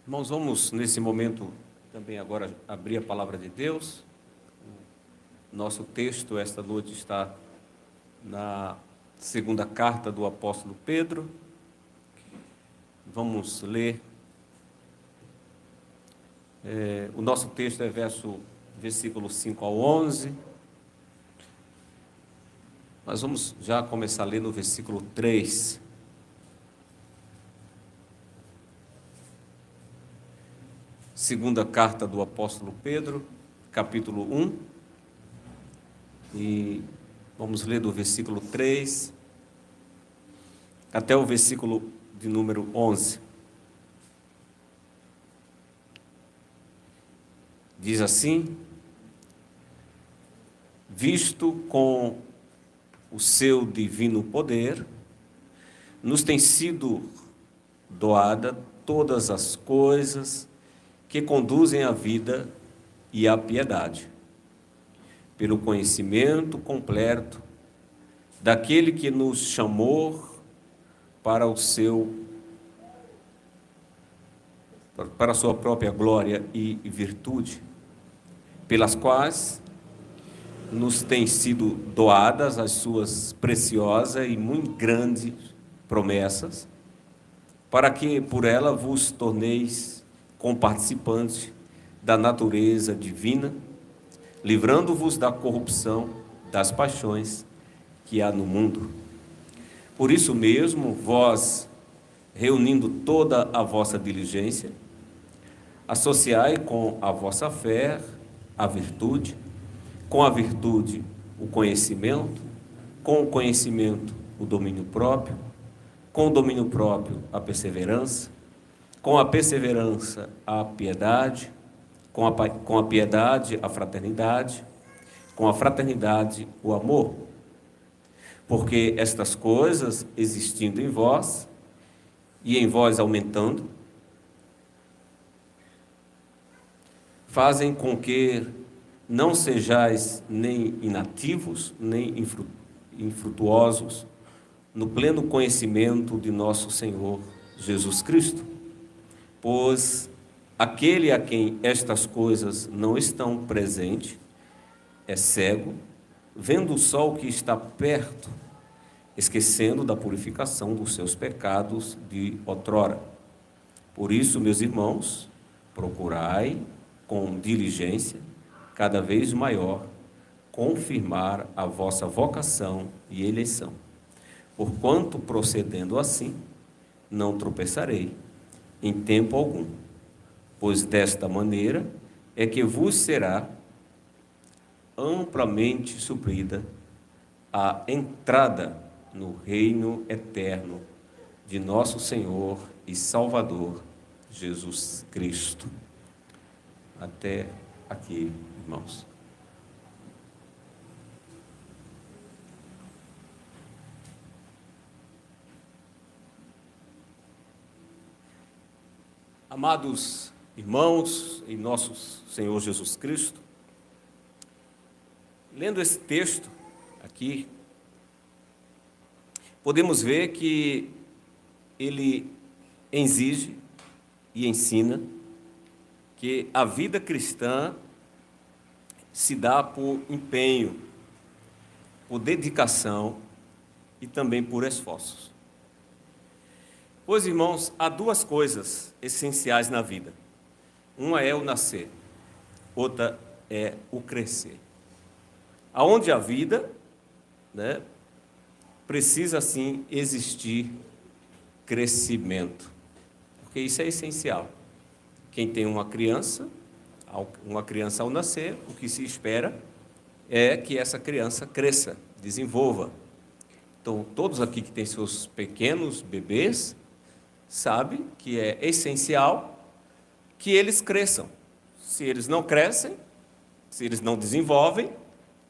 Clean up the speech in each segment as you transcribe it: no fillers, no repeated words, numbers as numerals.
Irmãos, vamos nesse momento também agora abrir a palavra de Deus. Nosso texto esta noite está na segunda carta do apóstolo Pedro. Vamos ler. O nosso texto é versículo 5 ao 11. Mas vamos já começar a ler no versículo 3. Segunda carta do apóstolo Pedro, capítulo 1, e vamos ler do versículo 3 até o versículo de número 11. Diz assim: visto com o seu divino poder, nos tem sido doada todas as coisas que conduzem à vida e à piedade, pelo conhecimento completo daquele que nos chamou para a sua própria glória e virtude, pelas quais nos têm sido doadas as suas preciosas e muito grandes promessas, para que por ela vos torneis comparticipantes da natureza divina, livrando-vos da corrupção das paixões que há no mundo. Por isso mesmo, vós, reunindo toda a vossa diligência, associai com a vossa fé a virtude, com a virtude o conhecimento, com o conhecimento o domínio próprio, com o domínio próprio a perseverança, com a perseverança a piedade, com a piedade a fraternidade, com a fraternidade o amor. Porque estas coisas, existindo em vós, e em vós aumentando, fazem com que não sejais nem inativos, nem infrutuosos, no pleno conhecimento de nosso Senhor Jesus Cristo. Pois aquele a quem estas coisas não estão presentes é cego, vendo só o que está perto, esquecendo da purificação dos seus pecados de outrora. Por isso, meus irmãos, procurai com diligência, cada vez maior, confirmar a vossa vocação e eleição. Porquanto, procedendo assim, não tropeçarei em tempo algum, pois desta maneira é que vos será amplamente suprida a entrada no reino eterno de nosso Senhor e Salvador Jesus Cristo. Até aqui, irmãos. Amados irmãos em nosso Senhor Jesus Cristo, lendo esse texto aqui, podemos ver que ele exige e ensina que a vida cristã se dá por empenho, por dedicação e também por esforços. Pois, irmãos, há duas coisas essenciais na vida. Uma é o nascer, outra é o crescer. Aonde a vida, precisa, sim, existir crescimento, porque isso é essencial. Quem tem uma criança ao nascer, o que se espera é que essa criança cresça, desenvolva. Então, todos aqui que têm seus pequenos bebês, sabem que é essencial que eles cresçam. Se eles não crescem, se eles não desenvolvem,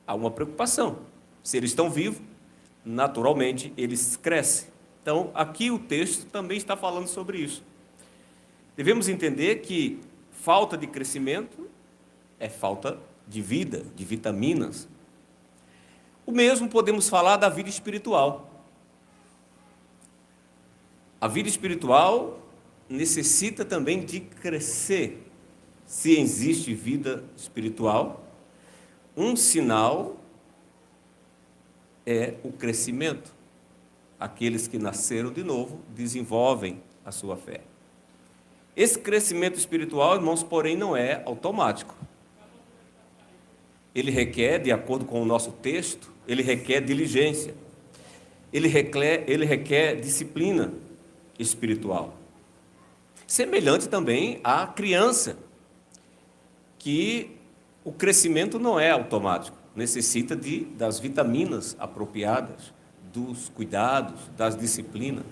há uma preocupação. Se eles estão vivos, naturalmente eles crescem. Então, aqui o texto também está falando sobre isso. Devemos entender que falta de crescimento é falta de vida, de vitaminas. O mesmo podemos falar da vida espiritual. A vida espiritual necessita também de crescer. Se existe vida espiritual, um sinal é o crescimento. Aqueles que nasceram de novo desenvolvem a sua fé. Esse crescimento espiritual, irmãos, porém, não é automático. Ele requer, de acordo com o nosso texto, ele requer diligência. Ele requer disciplina espiritual. Semelhante também à criança, que o crescimento não é automático, necessita das vitaminas apropriadas, dos cuidados, das disciplinas.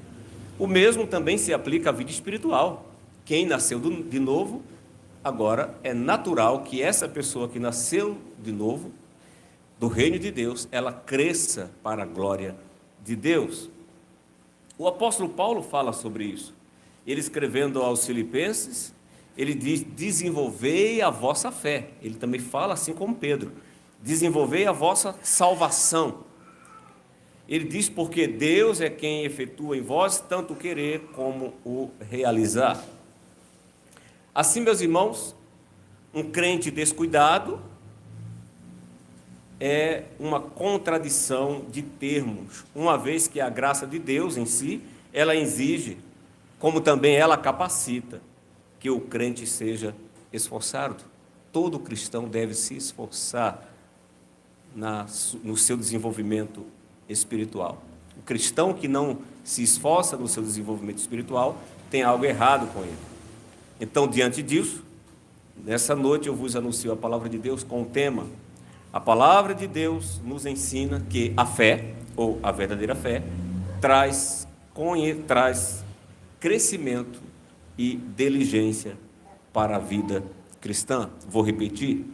O mesmo também se aplica à vida espiritual. Quem nasceu de novo, agora é natural que essa pessoa que nasceu de novo, do reino de Deus, ela cresça para a glória de Deus. O apóstolo Paulo fala sobre isso. Ele escrevendo aos Filipenses, ele diz: desenvolvei a vossa fé. Ele também fala assim como Pedro: desenvolvei a vossa salvação. Ele diz: porque Deus é quem efetua em vós tanto o querer como o realizar. Assim, meus irmãos, um crente descuidado é uma contradição de termos, uma vez que a graça de Deus em si, ela exige, como também ela capacita, que o crente seja esforçado. Todo cristão deve se esforçar no seu desenvolvimento espiritual. O cristão que não se esforça no seu desenvolvimento espiritual tem algo errado com ele. Então, diante disso, nessa noite eu vos anuncio a palavra de Deus com o tema: a palavra de Deus nos ensina que a fé, ou a verdadeira fé, traz crescimento e diligência para a vida cristã. Vou repetir: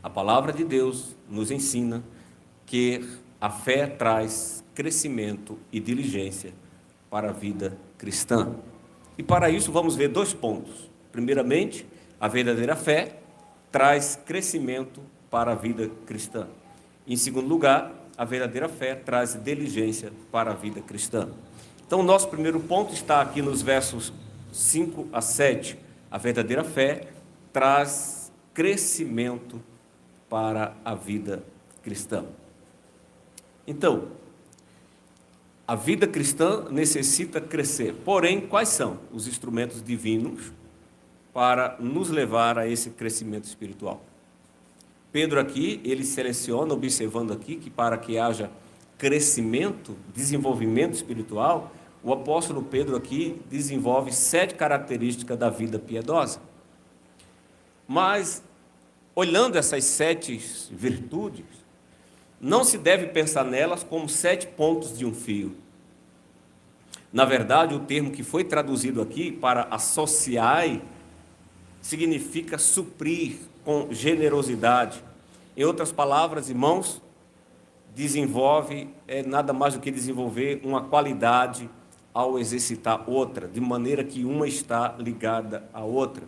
a palavra de Deus nos ensina que a fé traz crescimento e diligência para a vida cristã. E para isso vamos ver 2 pontos. Primeiramente, a verdadeira fé traz crescimento para a vida cristã. Em segundo lugar, a verdadeira fé traz diligência para a vida cristã. Então, o nosso primeiro ponto está aqui nos versos 5 a 7. A verdadeira fé traz crescimento para a vida cristã. Então, a vida cristã necessita crescer. Porém, quais são os instrumentos divinos para nos levar a esse crescimento espiritual? Pedro aqui, ele seleciona, observando aqui, que para que haja crescimento, desenvolvimento espiritual, o apóstolo Pedro aqui desenvolve 7 características da vida piedosa. Mas, olhando essas 7 virtudes, não se deve pensar nelas como 7 pontos de um fio. Na verdade, o termo que foi traduzido aqui para associar significa suprir com generosidade. Em outras palavras, irmãos, desenvolve nada mais do que desenvolver uma qualidade ao exercitar outra, de maneira que uma está ligada à outra.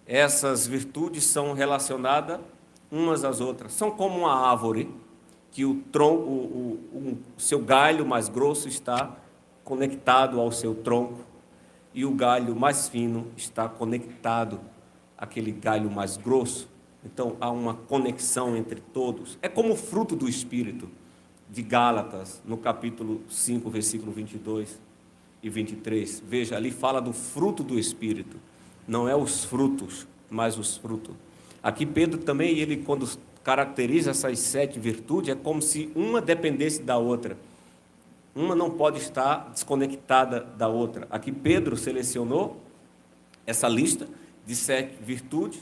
Essas virtudes são relacionadas umas às outras. São como uma árvore que o tronco, o seu galho mais grosso está conectado ao seu tronco e o galho mais fino está conectado àquele galho mais grosso. Então, há uma conexão entre todos. É como o fruto do Espírito, de Gálatas, no capítulo 5, versículo 22 e 23. Veja, ali fala do fruto do Espírito. Não é os frutos, mas os frutos. Aqui Pedro também, ele quando caracteriza essas 7 virtudes, é como se uma dependesse da outra. Uma não pode estar desconectada da outra. Aqui Pedro selecionou essa lista de 7 virtudes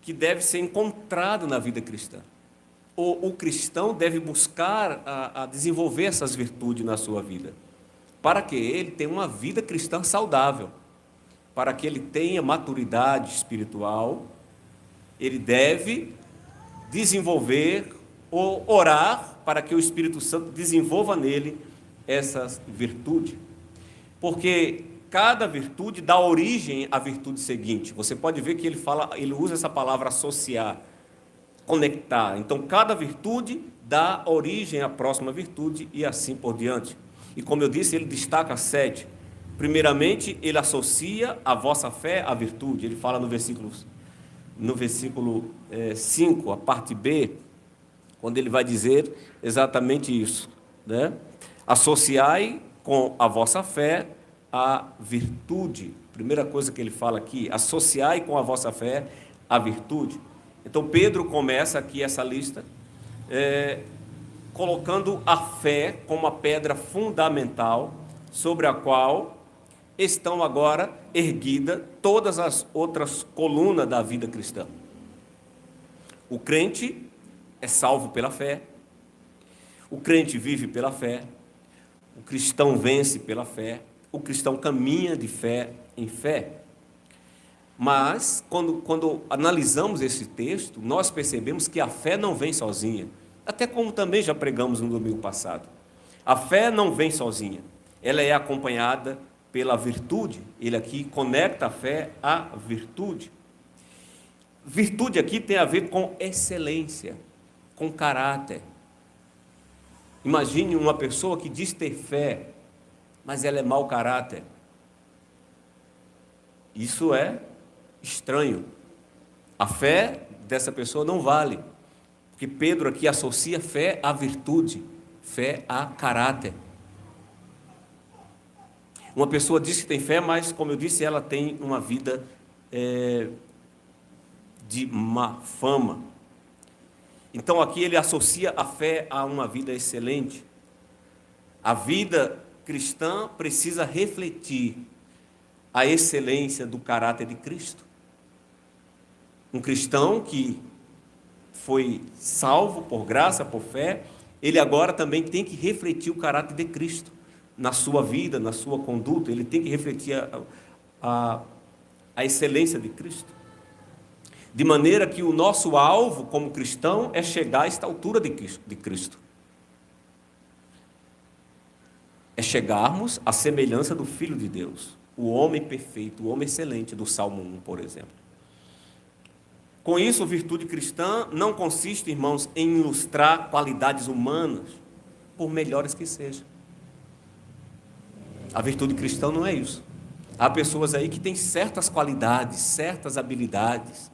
que deve ser encontrado na vida cristã. O cristão deve buscar a desenvolver essas virtudes na sua vida, para que ele tenha uma vida cristã saudável, para que ele tenha maturidade espiritual. Ele deve desenvolver ou orar para que o Espírito Santo desenvolva nele essas virtudes, porque cada virtude dá origem à virtude seguinte. Você pode ver que ele usa essa palavra associar, conectar. Então, cada virtude dá origem à próxima virtude e assim por diante. E como eu disse, ele destaca 7. Primeiramente, ele associa a vossa fé à virtude. Ele fala no versículo 5, a parte B, quando ele vai dizer exatamente isso, né? Associai com a vossa fé a virtude. Primeira coisa que ele fala aqui, associai com a vossa fé a virtude. Então Pedro começa aqui essa lista, colocando a fé como a pedra fundamental sobre a qual estão agora erguidas todas as outras colunas da vida cristã. O crente é salvo pela fé, o crente vive pela fé, o cristão vence pela fé, o cristão caminha de fé em fé. Mas, quando analisamos esse texto, nós percebemos que a fé não vem sozinha, até como também já pregamos no domingo passado. A fé não vem sozinha, ela é acompanhada pela virtude. Ele aqui conecta a fé à virtude. Virtude aqui tem a ver com excelência, com caráter. Imagine uma pessoa que diz ter fé, mas ela é mau caráter. Isso é estranho. A fé dessa pessoa não vale, porque Pedro aqui associa fé à virtude, fé a caráter. Uma pessoa diz que tem fé, mas, como eu disse, ela tem uma vida de má fama. Então, aqui ele associa a fé a uma vida excelente. A vida cristã precisa refletir a excelência do caráter de Cristo. Um cristão que foi salvo por graça, por fé, ele agora também tem que refletir o caráter de Cristo na sua vida, na sua conduta. Ele tem que refletir a excelência de Cristo. De maneira que o nosso alvo como cristão é chegar a esta altura de Cristo. É chegarmos à semelhança do Filho de Deus, o homem perfeito, o homem excelente do Salmo 1, por exemplo. Com isso, a virtude cristã não consiste, irmãos, em ilustrar qualidades humanas, por melhores que sejam. A virtude cristã não é isso. Há pessoas aí que têm certas qualidades, certas habilidades,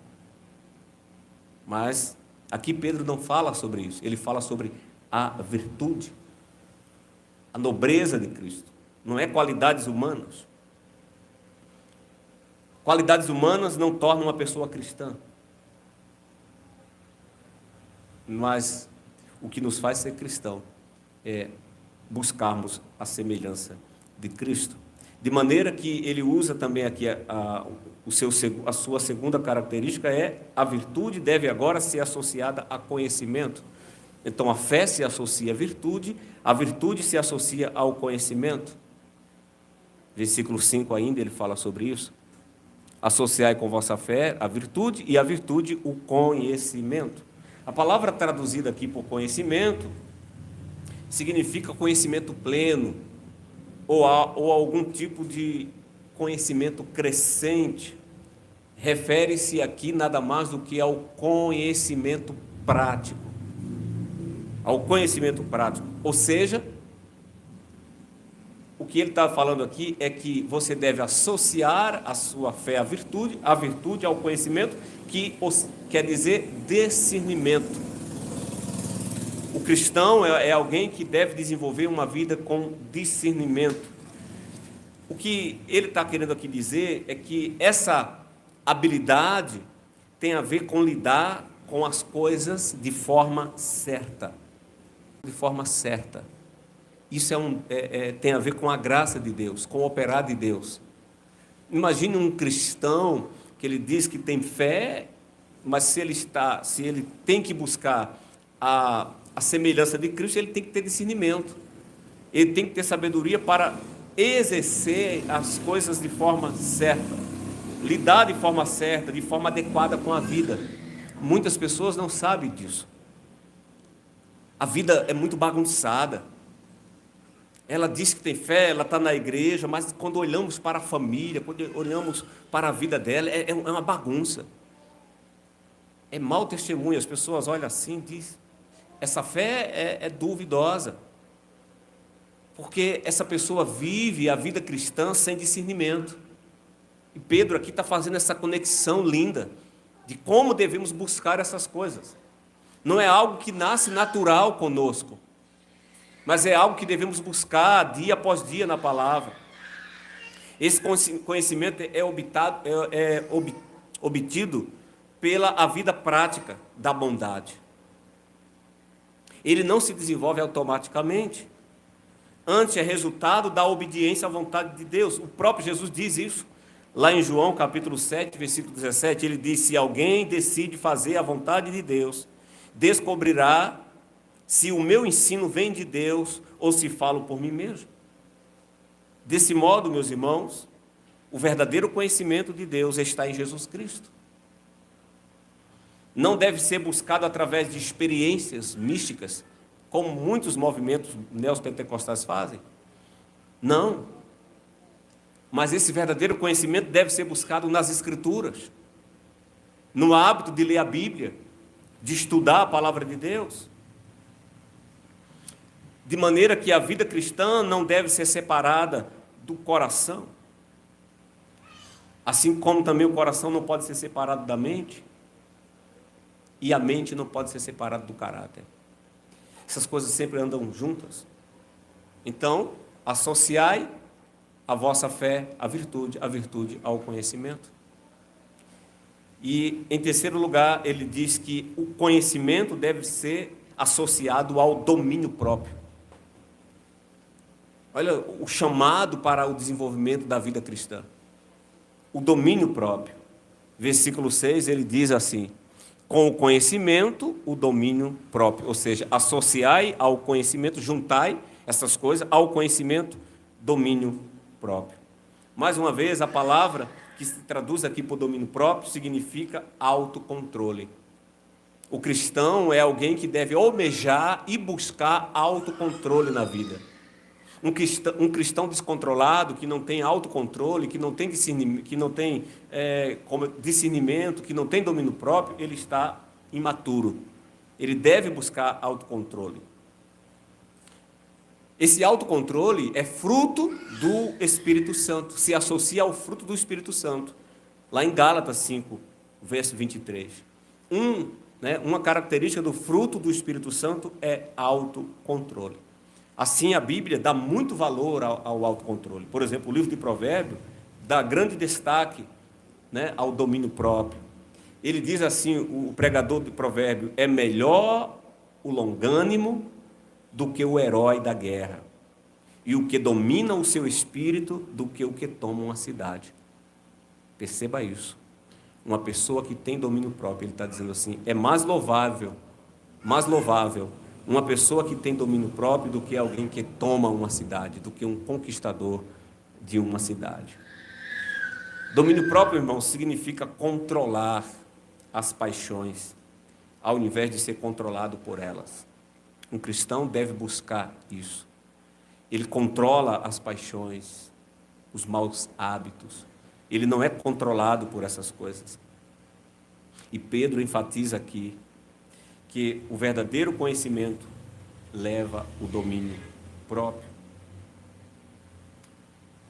mas aqui Pedro não fala sobre isso. Ele fala sobre a virtude, a nobreza de Cristo. Não é qualidades humanas. Qualidades humanas não tornam uma pessoa cristã. Mas o que nos faz ser cristão é buscarmos a semelhança de Cristo. De maneira que ele usa também aqui a sua segunda característica é: a virtude deve agora ser associada a conhecimento. Então a fé se associa à virtude, a virtude se associa ao conhecimento. Versículo 5 ainda ele fala sobre isso. Associai com vossa fé a virtude, e a virtude o conhecimento. A palavra traduzida aqui por conhecimento significa conhecimento pleno, ou algum tipo de conhecimento crescente. Refere-se aqui nada mais do que ao conhecimento prático. Ao conhecimento prático. Ou seja, o que ele está falando aqui é que você deve associar a sua fé à virtude ao conhecimento, que quer dizer discernimento. O cristão é alguém que deve desenvolver uma vida com discernimento. O que ele está querendo aqui dizer é que essa habilidade tem a ver com lidar com as coisas de forma certa. De forma certa. Isso tem a ver com a graça de Deus, com o operar de Deus. Imagine um cristão que ele diz que tem fé, mas se ele tem que buscar a semelhança de Cristo, ele tem que ter discernimento. Ele tem que ter sabedoria para exercer as coisas de forma certa, lidar de forma certa, de forma adequada com a vida. Muitas pessoas não sabem disso. A vida é muito bagunçada. Ela diz que tem fé, ela está na igreja, mas quando olhamos para a família, quando olhamos para a vida dela, é uma bagunça. É mau testemunho. As pessoas olham assim e dizem: essa fé é duvidosa. Porque essa pessoa vive a vida cristã sem discernimento. E Pedro aqui está fazendo essa conexão linda de como devemos buscar essas coisas. Não é algo que nasce natural conosco, mas é algo que devemos buscar dia após dia na palavra. Esse conhecimento é obtido pela a vida prática da bondade. Ele não se desenvolve automaticamente. Antes é resultado da obediência à vontade de Deus. O próprio Jesus diz isso. Lá em João capítulo 7, versículo 17, ele diz: se alguém decide fazer a vontade de Deus, descobrirá se o meu ensino vem de Deus ou se falo por mim mesmo. Desse modo, meus irmãos, o verdadeiro conhecimento de Deus está em Jesus Cristo. Não deve ser buscado através de experiências místicas, como muitos movimentos neopentecostais fazem. Não. Mas esse verdadeiro conhecimento deve ser buscado nas Escrituras, no hábito de ler a Bíblia, de estudar a palavra de Deus. De maneira que a vida cristã não deve ser separada do coração. Assim como também o coração não pode ser separado da mente, e a mente não pode ser separada do caráter. Essas coisas sempre andam juntas. Então, associai a vossa fé à virtude, a virtude ao conhecimento. E, em terceiro lugar, ele diz que o conhecimento deve ser associado ao domínio próprio. Olha o chamado para o desenvolvimento da vida cristã. O domínio próprio. Versículo 6, ele diz assim: com o conhecimento, o domínio próprio. Ou seja, associai ao conhecimento, juntai essas coisas ao conhecimento, domínio próprio. Mais uma vez, a palavra que se traduz aqui por domínio próprio significa autocontrole. O cristão é alguém que deve almejar e buscar autocontrole na vida. Um cristão descontrolado, que não tem autocontrole, que não tem discernimento, que não tem domínio próprio, ele está imaturo. Ele deve buscar autocontrole. Esse autocontrole é fruto do Espírito Santo, se associa ao fruto do Espírito Santo. Lá em Gálatas 5, verso 23. Uma característica do fruto do Espírito Santo é autocontrole. Assim, a Bíblia dá muito valor ao autocontrole. Por exemplo, o livro de Provérbios dá grande destaque, ao domínio próprio. Ele diz assim, o pregador de Provérbios: é melhor o longânimo do que o herói da guerra, e o que domina o seu espírito do que o que toma uma cidade. Perceba isso. Uma pessoa que tem domínio próprio, ele está dizendo assim, é mais louvável uma pessoa que tem domínio próprio do que alguém que toma uma cidade, do que um conquistador de uma cidade. Domínio próprio, irmão, significa controlar as paixões, ao invés de ser controlado por elas. Um cristão deve buscar isso. Ele controla as paixões, os maus hábitos. Ele não é controlado por essas coisas. E Pedro enfatiza aqui que o verdadeiro conhecimento leva o domínio próprio.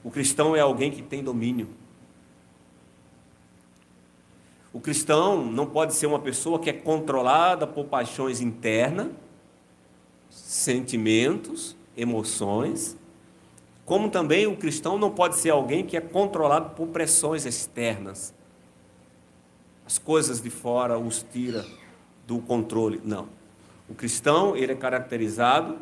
O cristão é alguém que tem domínio. O cristão não pode ser uma pessoa que é controlada por paixões internas, sentimentos, emoções, como também o cristão não pode ser alguém que é controlado por pressões externas. As coisas de fora os tira do controle. Não. O cristão, ele é caracterizado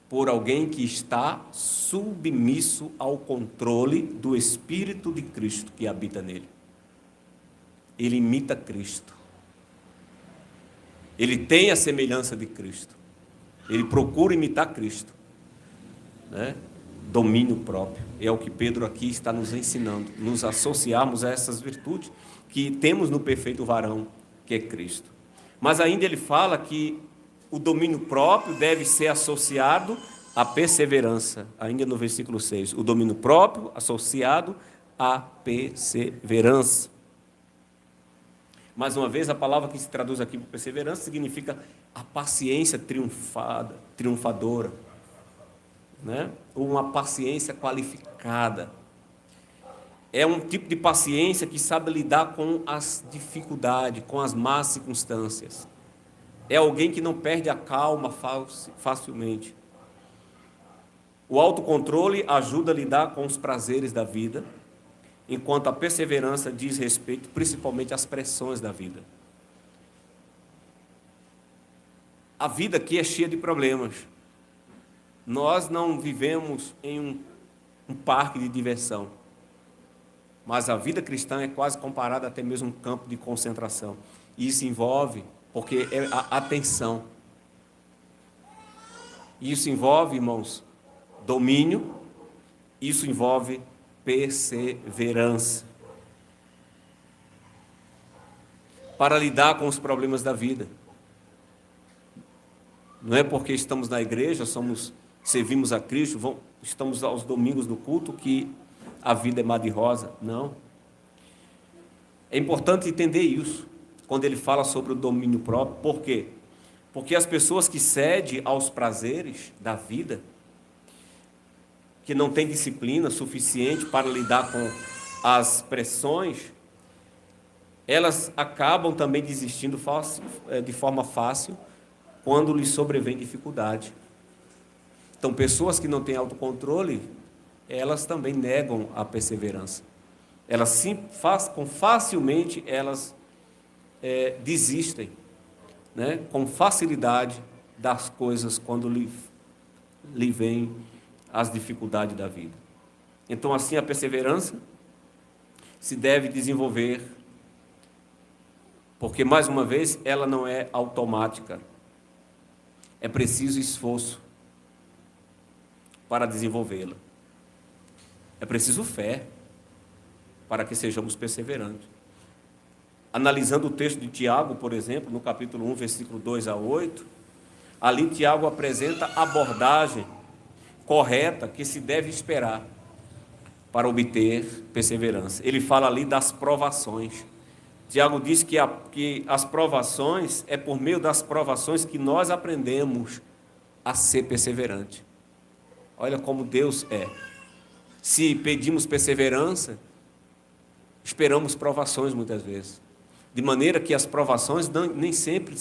por alguém que está submisso ao controle do Espírito de Cristo que habita nele. Ele imita Cristo. Ele tem a semelhança de Cristo. Ele procura imitar Cristo. Domínio próprio. É o que Pedro aqui está nos ensinando. Nos associarmos a essas virtudes que temos no perfeito varão, que é Cristo. Mas ainda ele fala que o domínio próprio deve ser associado à perseverança. Ainda no versículo 6. O domínio próprio associado à perseverança. Mais uma vez, a palavra que se traduz aqui por perseverança significa a paciência triunfadora. né? Uma paciência qualificada. É um tipo de paciência que sabe lidar com as dificuldades, com as más circunstâncias. É alguém que não perde a calma facilmente. O autocontrole ajuda a lidar com os prazeres da vida, enquanto a perseverança diz respeito principalmente às pressões da vida. A vida aqui é cheia de problemas. Nós não vivemos em um parque de diversão, mas a vida cristã é quase comparada até mesmo a um campo de concentração. E isso envolve, porque é a atenção. Isso envolve, irmãos, domínio, isso envolve perseverança. Para lidar com os problemas da vida. Não é porque estamos na igreja, servimos a Cristo, estamos aos domingos do culto que a vida é mar de rosa. Não. É importante entender isso, quando ele fala sobre o domínio próprio. Por quê? Porque as pessoas que cedem aos prazeres da vida, que não têm disciplina suficiente para lidar com as pressões, elas acabam também desistindo de forma fácil, quando lhes sobrevém dificuldade. Então, pessoas que não têm autocontrole, elas também negam a perseverança. Elas facilmente desistem, né, com facilidade das coisas quando lhe vêm as dificuldades da vida. Então, assim, a perseverança se deve desenvolver, porque, mais uma vez, ela não é automática. É preciso esforço para desenvolvê-la. É preciso fé para que sejamos perseverantes. Analisando o texto de Tiago, por exemplo, no capítulo 1, versículo 2 a 8, ali Tiago apresenta a abordagem correta que se deve esperar para obter perseverança. Ele fala ali das provações. Tiago diz que as provações, é por meio das provações que nós aprendemos a ser perseverante. Olha como Deus é. Se pedimos perseverança, esperamos provações muitas vezes. De maneira que as provações nem sempre,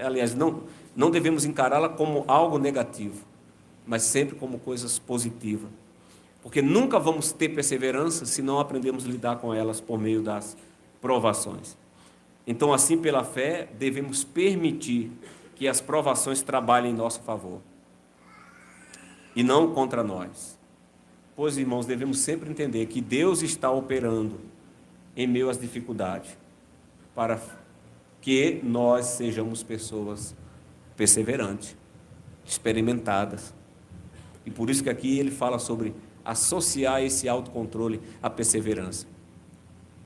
aliás, não devemos encará-la como algo negativo, mas sempre como coisas positivas. Porque nunca vamos ter perseverança se não aprendemos a lidar com elas por meio das provações. Então, assim, pela fé, devemos permitir que as provações trabalhem em nosso favor e não contra nós. Pois, irmãos, devemos sempre entender que Deus está operando em meio às dificuldades para que nós sejamos pessoas perseverantes, experimentadas. E por isso que aqui ele fala sobre associar esse autocontrole à perseverança.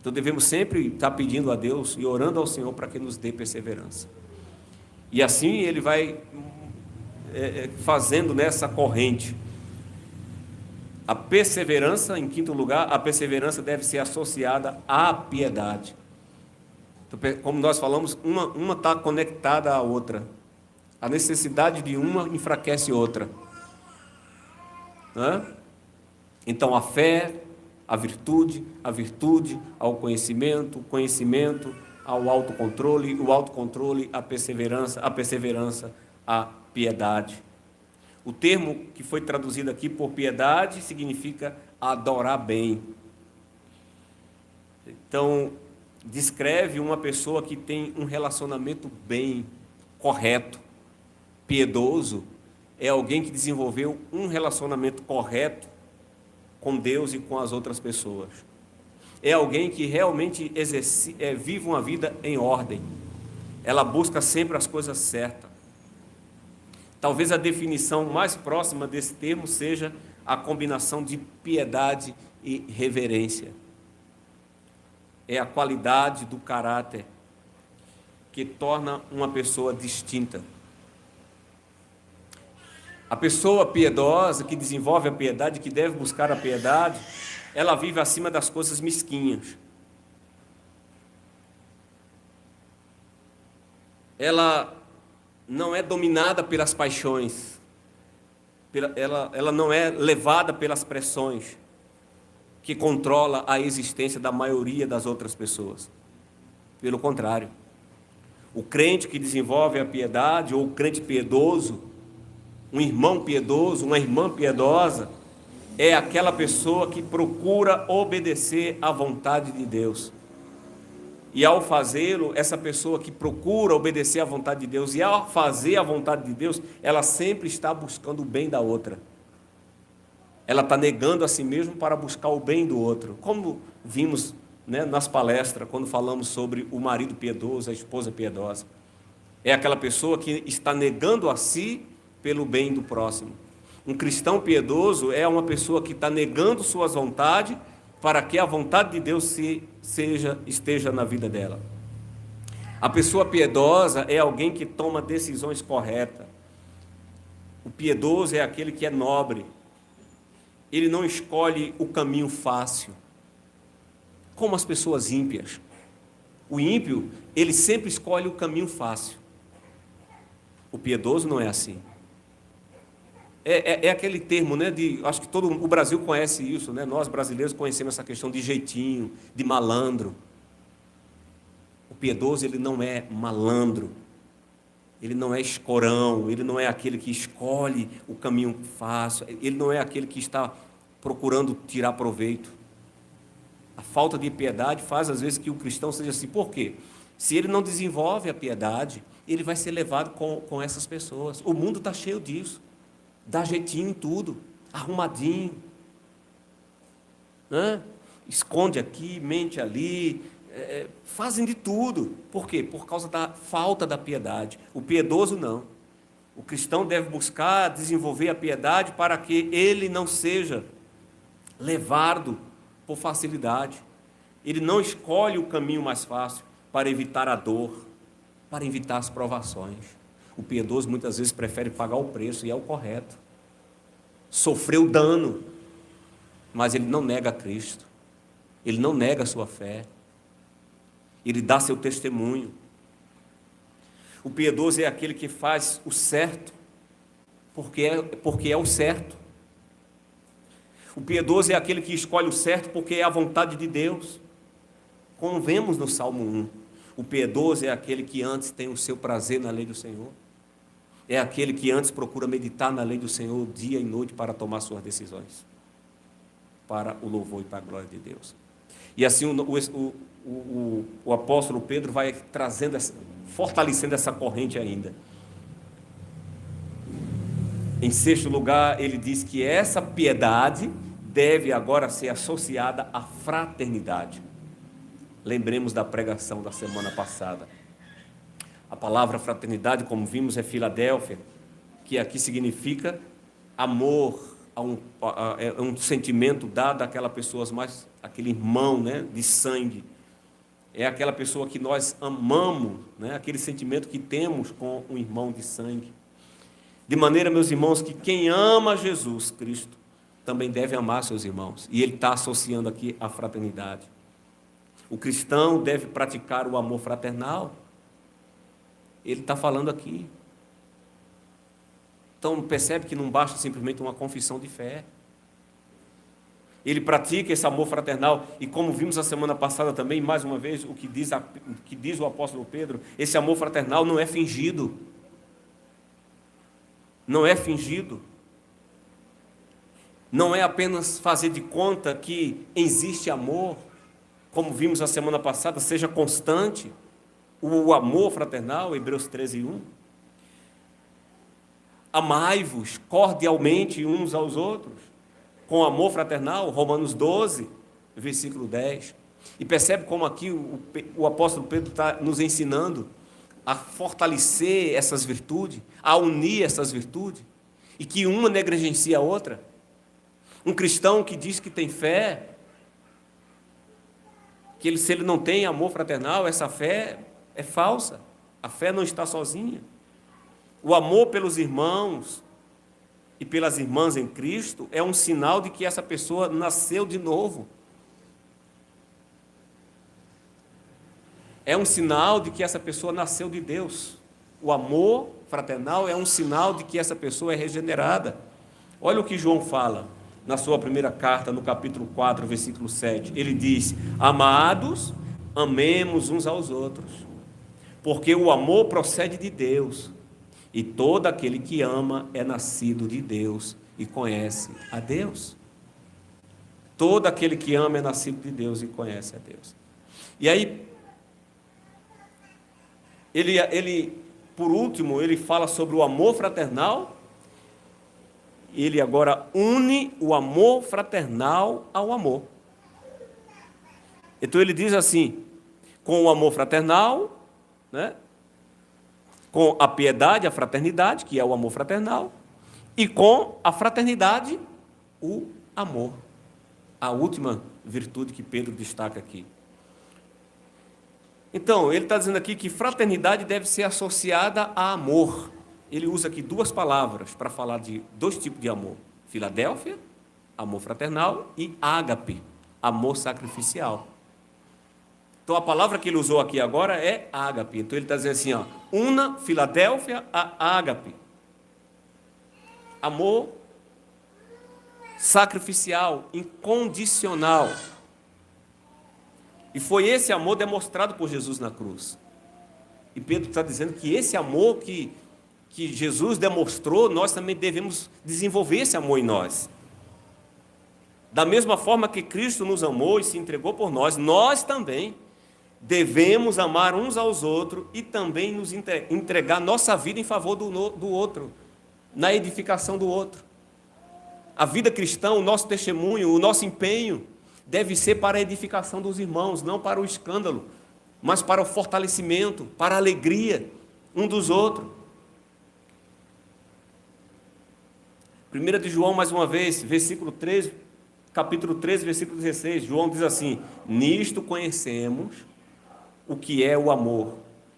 Então devemos sempre estar pedindo a Deus e orando ao Senhor para que nos dê perseverança. E assim ele vai fazendo nessa corrente. A perseverança, em quinto lugar, a perseverança deve ser associada à piedade. Então, como nós falamos, uma está conectada à outra. A necessidade de uma enfraquece outra. Então a fé, a virtude ao conhecimento, o conhecimento ao autocontrole, o autocontrole à perseverança, a perseverança à piedade. O termo que foi traduzido aqui por piedade significa adorar bem. Então, descreve uma pessoa que tem um relacionamento bem, correto. Piedoso é alguém que desenvolveu um relacionamento correto com Deus e com as outras pessoas. É alguém que realmente vive uma vida em ordem. Ela busca sempre as coisas certas. Talvez a definição mais próxima desse termo seja a combinação de piedade e reverência. É a qualidade do caráter que torna uma pessoa distinta. A pessoa piedosa, que desenvolve a piedade, que deve buscar a piedade, ela vive acima das coisas mesquinhas. Ela não é dominada pelas paixões. ela não é levada pelas pressões que controla a existência da maioria das outras pessoas. Pelo contrário, o crente que desenvolve a piedade, ou o crente piedoso, um irmão piedoso, uma irmã piedosa, é aquela pessoa que procura obedecer à vontade de Deus. E ao fazê-lo, essa pessoa que procura obedecer à vontade de Deus, e ao fazer a vontade de Deus, ela sempre está buscando o bem da outra. Ela está negando a si mesma para buscar o bem do outro. Como vimos, né, nas palestras, quando falamos sobre o marido piedoso, a esposa piedosa. É aquela pessoa que está negando a si pelo bem do próximo. Um cristão piedoso é uma pessoa que está negando suas vontades para que a vontade de Deus esteja na vida dela. A pessoa piedosa é alguém que toma decisões corretas. O piedoso é aquele que é nobre. Ele não escolhe o caminho fácil, como as pessoas ímpias. O ímpio, ele sempre escolhe o caminho fácil. O piedoso não é assim. É aquele termo, né, acho que todo o Brasil conhece isso, né? Nós brasileiros conhecemos essa questão de jeitinho, de malandro. O piedoso, ele não é malandro, ele não é escorão, ele não é aquele que escolhe o caminho fácil, ele não é aquele que está procurando tirar proveito. A falta de piedade faz, às vezes, que o cristão seja assim. Por quê? Se ele não desenvolve a piedade, ele vai ser levado com essas pessoas. O mundo está cheio disso. Dá jeitinho em tudo, arrumadinho, né? Esconde aqui, mente ali, fazem de tudo. Por quê? Por causa da falta da piedade. O piedoso não. O cristão deve buscar desenvolver a piedade para que ele não seja levado por facilidade. Ele não escolhe o caminho mais fácil para evitar a dor, para evitar as provações. O piedoso muitas vezes prefere pagar o preço, e é o correto. Sofreu dano, mas ele não nega a Cristo, ele não nega a sua fé, ele dá seu testemunho. O piedoso é aquele que faz o certo, porque é o certo. O piedoso é aquele que escolhe o certo porque é a vontade de Deus. Como vemos no Salmo 1, o piedoso é aquele que antes tem o seu prazer na lei do Senhor. É aquele que antes procura meditar na lei do Senhor dia e noite para tomar suas decisões, para o louvor e para a glória de Deus. E assim o apóstolo Pedro vai trazendo, fortalecendo essa corrente ainda. Em sexto lugar, ele diz que essa piedade deve agora ser associada à fraternidade. Lembremos da pregação da semana passada. A palavra fraternidade, como vimos, é Filadélfia, que aqui significa amor, é um sentimento dado àquela pessoa mais, aquele irmão, né, de sangue. É aquela pessoa que nós amamos, né, aquele sentimento que temos com um irmão de sangue. De maneira, meus irmãos, que quem ama Jesus Cristo também deve amar seus irmãos. E ele está associando aqui a fraternidade. O cristão deve praticar o amor fraternal. Ele está falando aqui. Então, percebe que não basta simplesmente uma confissão de fé. Ele pratica esse amor fraternal, e como vimos a semana passada também, mais uma vez, o que diz o apóstolo Pedro, esse amor fraternal não é fingido. Não é fingido. Não é apenas fazer de conta que existe amor, como vimos a semana passada, seja constante. O amor fraternal, Hebreus 13:1. Amai-vos cordialmente uns aos outros, com amor fraternal, Romanos 12, versículo 10. E percebe como aqui o apóstolo Pedro está nos ensinando a fortalecer essas virtudes, a unir essas virtudes, e que uma negligencia a outra. Um cristão que diz que tem fé, que se ele não tem amor fraternal, essa fé é falsa. A fé não está sozinha. O amor pelos irmãos e pelas irmãs em Cristo é um sinal de que essa pessoa nasceu de novo. É um sinal de que essa pessoa nasceu de Deus. O amor fraternal é um sinal de que essa pessoa é regenerada. Olha o que João fala na sua primeira carta, no capítulo 4, versículo 7. Ele diz: amados, amemos uns aos outros, porque o amor procede de Deus, e todo aquele que ama é nascido de Deus e conhece a Deus. Todo aquele que ama é nascido de Deus e conhece a Deus. E aí, por último, ele fala sobre o amor fraternal. Ele agora une o amor fraternal ao amor. Então ele diz assim: com o amor fraternal, né, com a piedade, a fraternidade, que é o amor fraternal, e com a fraternidade, o amor. A última virtude que Pedro destaca aqui. Então, ele está dizendo aqui que fraternidade deve ser associada a amor. Ele usa aqui duas palavras para falar de dois tipos de amor: Filadélfia, amor fraternal, e ágape, amor sacrificial. Então, a palavra que ele usou aqui agora é ágape. Então, ele está dizendo assim, ó, una Filadélfia a ágape. Amor sacrificial, incondicional. E foi esse amor demonstrado por Jesus na cruz. E Pedro está dizendo que esse amor que Jesus demonstrou, nós também devemos desenvolver esse amor em nós. Da mesma forma que Cristo nos amou e se entregou por nós, nós também devemos amar uns aos outros e também nos entregar nossa vida em favor do outro, na edificação do outro. A vida cristã, o nosso testemunho, o nosso empenho deve ser para a edificação dos irmãos, não para o escândalo, mas para o fortalecimento, para a alegria um dos outros. 1 de João, mais uma vez, versículo 3, capítulo 13, versículo 16, João diz assim: nisto conhecemos o que é o amor.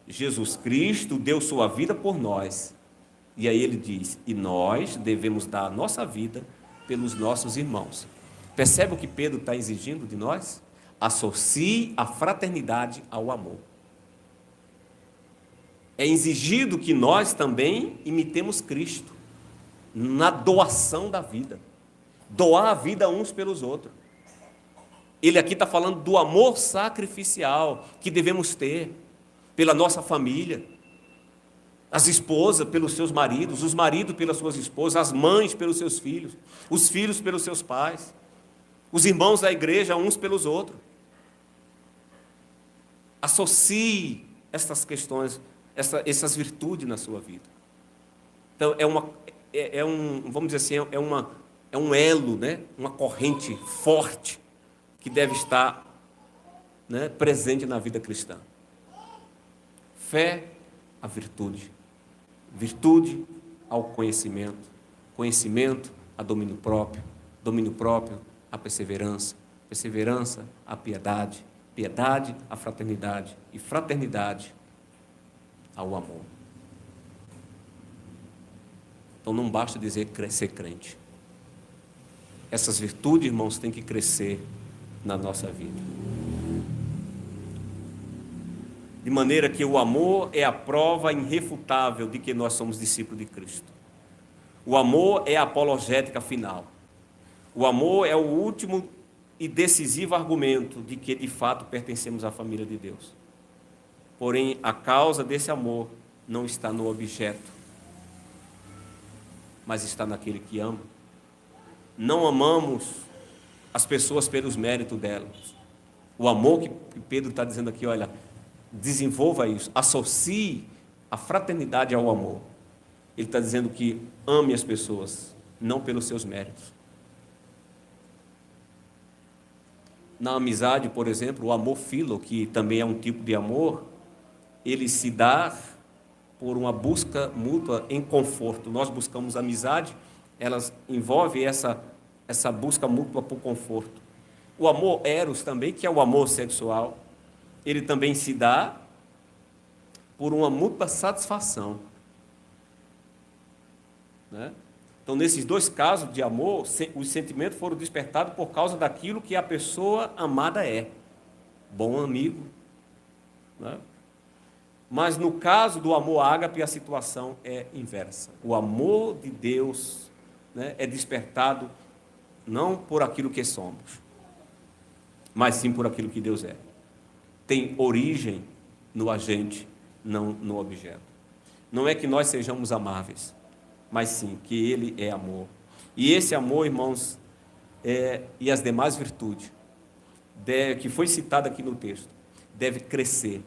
Jesus Cristo deu sua vida por nós. E aí ele diz: e nós devemos dar a nossa vida pelos nossos irmãos. Percebe o que Pedro está exigindo de nós? Associe a fraternidade ao amor. É exigido que nós também imitemos Cristo na doação da vida. Doar a vida uns pelos outros. Ele aqui está falando do amor sacrificial que devemos ter pela nossa família. As esposas pelos seus maridos, os maridos pelas suas esposas, as mães pelos seus filhos, os filhos pelos seus pais, os irmãos da igreja uns pelos outros. Associe essas questões, essas virtudes na sua vida. Então, vamos dizer assim, é um elo, né? Uma corrente forte que deve estar, né, presente na vida cristã. Fé, a virtude. Virtude ao conhecimento. Conhecimento a domínio próprio. Domínio próprio a perseverança. Perseverança a piedade. Piedade a fraternidade. E fraternidade ao amor. Então não basta dizer ser crente. Essas virtudes, irmãos, têm que crescer na nossa vida. De maneira que o amor é a prova irrefutável de que nós somos discípulos de Cristo. O amor é a apologética final. O amor é o último e decisivo argumento de que de fato pertencemos à família de Deus. Porém, a causa desse amor não está no objeto, mas está naquele que ama. Não amamos as pessoas pelos méritos delas. O amor que Pedro está dizendo aqui, olha, desenvolva isso, associe a fraternidade ao amor. Ele está dizendo que ame as pessoas, não pelos seus méritos. Na amizade, por exemplo, o amor filo, que também é um tipo de amor, ele se dá por uma busca mútua em conforto. Nós buscamos amizade, elas envolvem essa busca mútua por conforto. O amor eros também, que é o amor sexual, ele também se dá por uma mútua satisfação. Né? Então, nesses dois casos de amor, os sentimentos foram despertados por causa daquilo que a pessoa amada é. Bom amigo. Né? Mas no caso do amor ágape, a situação é inversa. O amor de Deus né, é despertado não por aquilo que somos, mas sim por aquilo que Deus é. Tem origem no agente, não no objeto. Não é que nós sejamos amáveis, mas sim que Ele é amor. E esse amor, irmãos, e as demais virtudes, que foi citada aqui no texto, deve crescer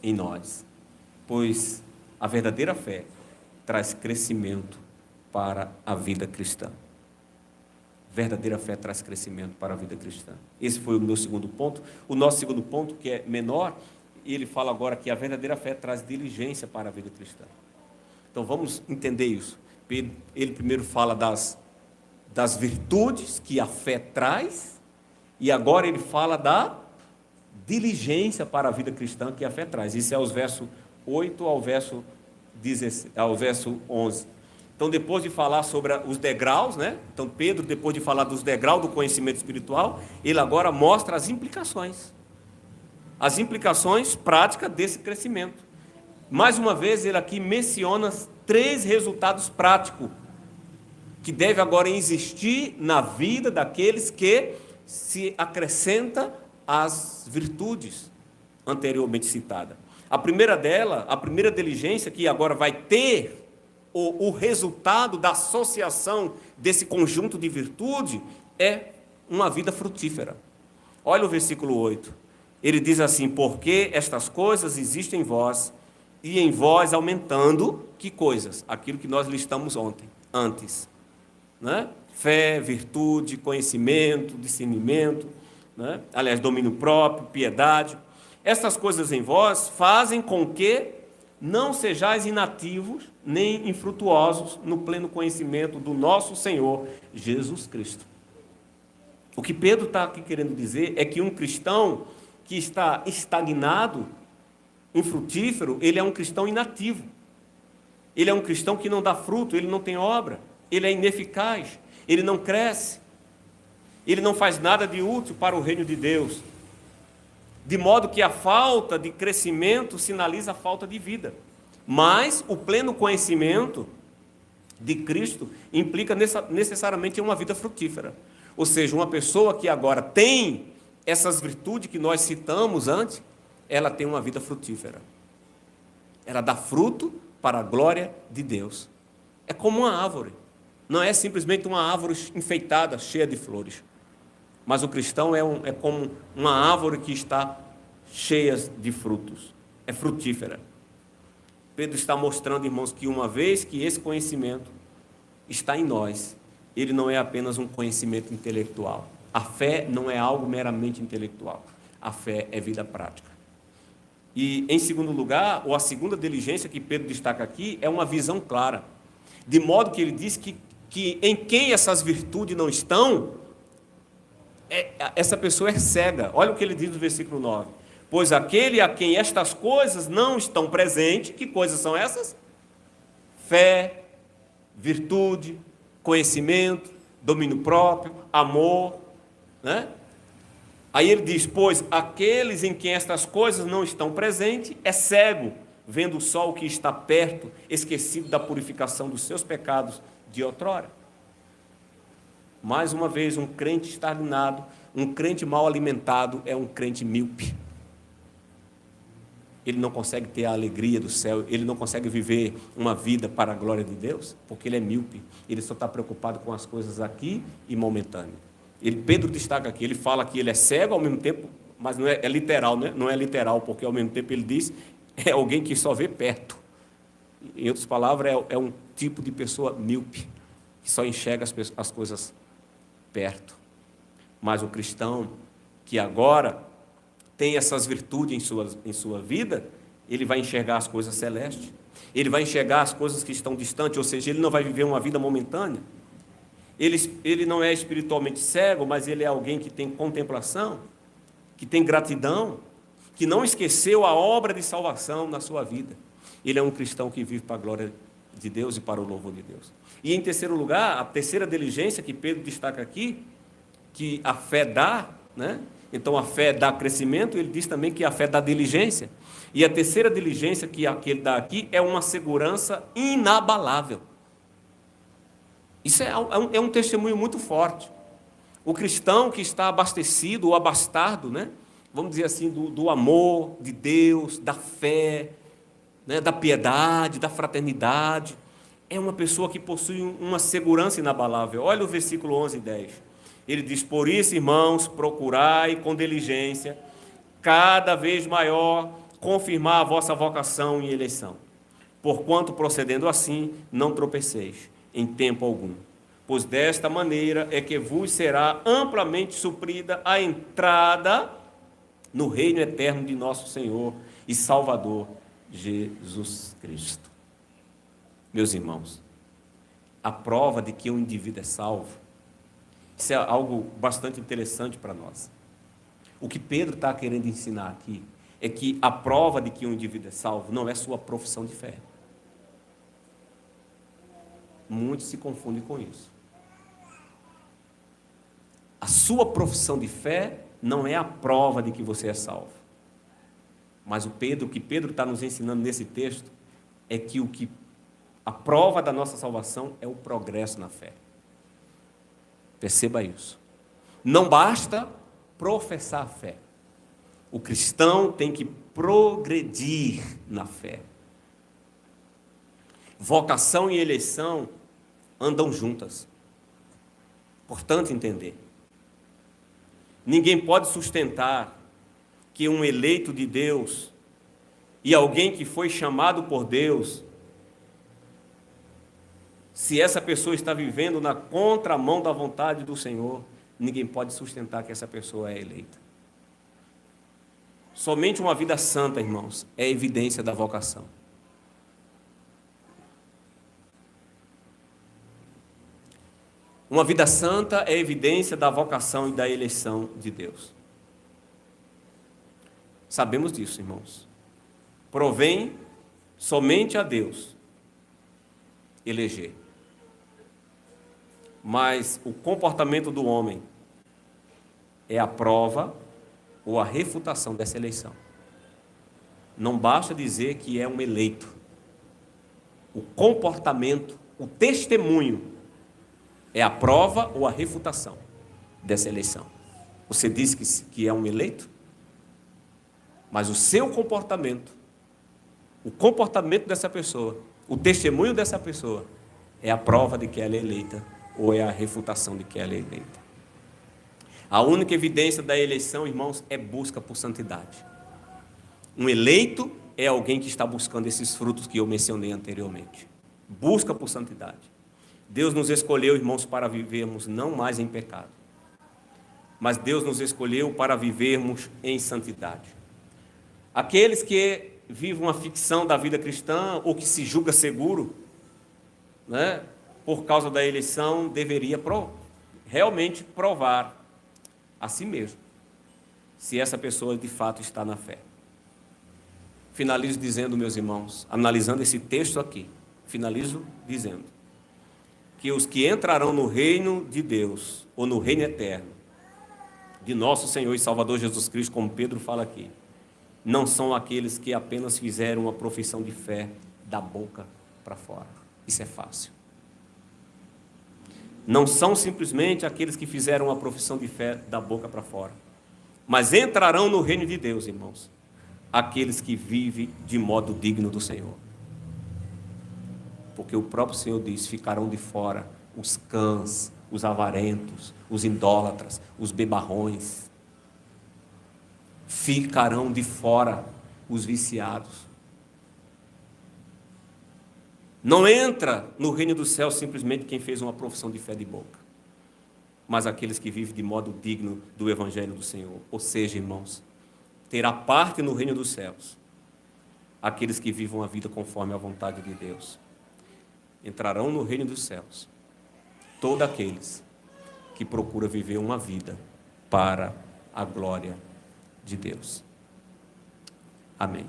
em nós, pois a verdadeira fé traz crescimento para a vida cristã. Verdadeira fé traz crescimento para a vida cristã. Esse foi o meu segundo ponto. O nosso segundo ponto, que é menor, ele fala agora que a verdadeira fé traz diligência para a vida cristã. Então vamos entender isso. Ele primeiro fala das virtudes que a fé traz, e agora ele fala da diligência para a vida cristã que a fé traz. Isso é os versos 8 ao verso 11. Então, depois de falar sobre os degraus, né? Então, Pedro, depois de falar dos degraus do conhecimento espiritual, ele agora mostra as implicações práticas desse crescimento. Mais uma vez, ele aqui menciona 3 resultados práticos que devem agora existir na vida daqueles que se acrescenta às virtudes anteriormente citadas. A primeira dela, a primeira diligência que agora vai ter o resultado da associação desse conjunto de virtude é uma vida frutífera. Olha o versículo 8. Ele diz assim: porque estas coisas existem em vós, e em vós aumentando, que coisas? Aquilo que nós listamos antes. Né? Fé, virtude, conhecimento, discernimento, né? Aliás, domínio próprio, piedade. Essas coisas em vós fazem com que não sejais inativos, nem infrutuosos no pleno conhecimento do nosso Senhor Jesus Cristo. O que Pedro está aqui querendo dizer é que um cristão que está estagnado, infrutífero, ele é um cristão inativo. Ele é um cristão que não dá fruto, ele não tem obra, ele é ineficaz, ele não cresce, ele não faz nada de útil para o reino de Deus. De modo que a falta de crescimento sinaliza a falta de vida. Mas o pleno conhecimento de Cristo implica necessariamente uma vida frutífera. Ou seja, uma pessoa que agora tem essas virtudes que nós citamos antes, ela tem uma vida frutífera. Ela dá fruto para a glória de Deus. É como uma árvore. Não é simplesmente uma árvore enfeitada, cheia de flores. Mas o cristão é como uma árvore que está cheia de frutos. É frutífera. Pedro está mostrando, irmãos, que uma vez que esse conhecimento está em nós, ele não é apenas um conhecimento intelectual. A fé não é algo meramente intelectual. A fé é vida prática. E, em segundo lugar, ou a segunda diligência que Pedro destaca aqui, é uma visão clara. De modo que ele diz que em quem essas virtudes não estão, essa pessoa é cega. Olha o que ele diz no versículo 9. Pois aquele a quem estas coisas não estão presentes, que coisas são essas? Fé, virtude, conhecimento, domínio próprio, amor, né? Aí ele diz, pois aqueles em quem estas coisas não estão presentes, é cego, vendo só o que está perto, esquecido da purificação dos seus pecados de outrora. Mais uma vez, um crente estagnado, um crente mal alimentado é um crente míope. Ele não consegue ter a alegria do céu, ele não consegue viver uma vida para a glória de Deus, porque ele é míope. Ele só está preocupado com as coisas aqui e momentâneo. Pedro destaca aqui, ele fala que ele é cego ao mesmo tempo, mas não é literal, né? Não é literal, porque ao mesmo tempo ele diz, é alguém que só vê perto. Em outras palavras, é um tipo de pessoa míope, que só enxerga as coisas perto. Mas o cristão que agora tem essas virtudes em sua vida, ele vai enxergar as coisas celestes, ele vai enxergar as coisas que estão distantes, ou seja, ele não vai viver uma vida momentânea. Ele não é espiritualmente cego, mas ele é alguém que tem contemplação, que tem gratidão, que não esqueceu a obra de salvação na sua vida. Ele é um cristão que vive para a glória de Deus e para o louvor de Deus. E em terceiro lugar, a terceira diligência que Pedro destaca aqui, que a fé dá, né? Então a fé dá crescimento, ele diz também que a fé dá diligência. E a terceira diligência que ele dá aqui é uma segurança inabalável. Isso é um testemunho muito forte. O cristão que está abastecido ou abastado, né? Vamos dizer assim, do amor de Deus, da fé, né? Da piedade, da fraternidade, é uma pessoa que possui uma segurança inabalável. Olha o versículo 11 e 10. Ele diz: por isso, irmãos, procurai com diligência, cada vez maior, confirmar a vossa vocação e eleição. Porquanto, procedendo assim, não tropeceis em tempo algum. Pois desta maneira é que vos será amplamente suprida a entrada no reino eterno de nosso Senhor e Salvador, Jesus Cristo. Meus irmãos, a prova de que um indivíduo é salvo, isso é algo bastante interessante para nós. O que Pedro está querendo ensinar aqui é que a prova de que um indivíduo é salvo não é sua profissão de fé. Muitos se confundem com isso. A sua profissão de fé não é a prova de que você é salvo. Mas o que Pedro está nos ensinando nesse texto é que a prova da nossa salvação é o progresso na fé. Perceba isso. Não basta professar a fé. O cristão tem que progredir na fé. Vocação e eleição andam juntas. Importante entender. Ninguém pode sustentar que um eleito de Deus e alguém que foi chamado por Deus, se essa pessoa está vivendo na contramão da vontade do Senhor, ninguém pode sustentar que essa pessoa é eleita. Somente uma vida santa, irmãos, é evidência da vocação. Uma vida santa é evidência da vocação e da eleição de Deus. Sabemos disso, irmãos. Provém somente a Deus eleger. Mas o comportamento do homem é a prova ou a refutação dessa eleição. Não basta dizer que é um eleito. O comportamento, o testemunho, é a prova ou a refutação dessa eleição. Você diz que é um eleito, mas o seu comportamento, o comportamento dessa pessoa, o testemunho dessa pessoa, é a prova de que ela é eleita ou é a refutação de que ela é eleita. A única evidência da eleição, irmãos, é busca por santidade. Um eleito é alguém que está buscando esses frutos que eu mencionei anteriormente. Busca por santidade. Deus nos escolheu, irmãos, para vivermos não mais em pecado, mas Deus nos escolheu para vivermos em santidade. Aqueles que vivem uma ficção da vida cristã ou que se julga seguro, né, por causa da eleição, deveria realmente provar a si mesmo se essa pessoa de fato está na fé. Finalizo dizendo, meus irmãos, analisando esse texto aqui, finalizo dizendo que os que entrarão no reino de Deus, ou no reino eterno, de nosso Senhor e Salvador Jesus Cristo, como Pedro fala aqui, não são aqueles que apenas fizeram uma profissão de fé da boca para fora. Isso é fácil. Não são simplesmente aqueles que fizeram uma profissão de fé da boca para fora, mas entrarão no reino de Deus, irmãos, aqueles que vivem de modo digno do Senhor. Porque o próprio Senhor diz: ficarão de fora os cães, os avarentos, os idólatras, os bebarrões. Ficarão de fora os viciados. Não entra no reino dos céus simplesmente quem fez uma profissão de fé de boca, mas aqueles que vivem de modo digno do Evangelho do Senhor. Ou seja, irmãos, terá parte no reino dos céus aqueles que vivam a vida conforme a vontade de Deus. Entrarão no reino dos céus todos aqueles que procuram viver uma vida para a glória de Deus. Amém.